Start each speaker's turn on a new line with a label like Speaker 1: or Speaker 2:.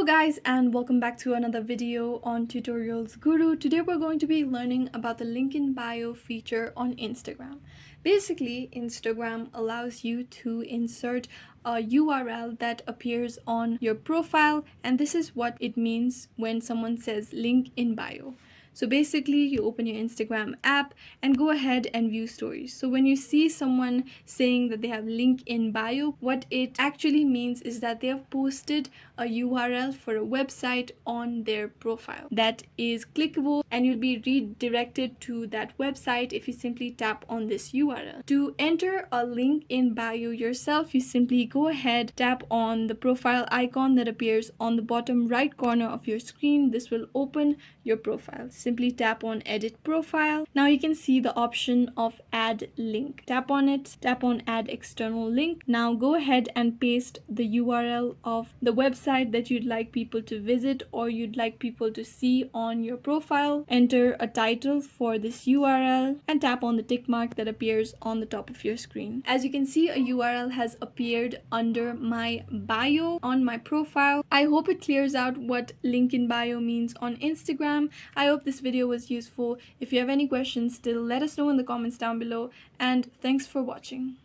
Speaker 1: guys, and welcome back to another video on Tutorials Guru. Today we're going to be learning about the link in bio feature on Instagram. Basically, Instagram allows you to insert a URL that appears on your profile, and this is what it means when someone says link in bio. So basically, you open your Instagram app and go ahead and view stories. So when you see someone saying that they have link in bio, what it actually means is that they have posted a URL for a website on their profile that is clickable, and you'll be redirected to that website if you simply tap on this URL. To enter a link in bio yourself, you simply go ahead, tap on the profile icon that appears on the bottom right corner of your screen. This will open your profile. Simply tap on edit profile. Now you can see the option of add link. Tap on it, tap on add external link. Now go ahead and paste the URL of the website that you'd like people to visit or you'd like people to see on your profile. Enter a title for this URL and tap on the tick mark that appears on the top of your screen. As you can see, a URL has appeared under my bio on my profile. I hope it clears out what link in bio means on Instagram. I hope this video was useful. If you have any questions still, let us know in the comments down below, and thanks for watching.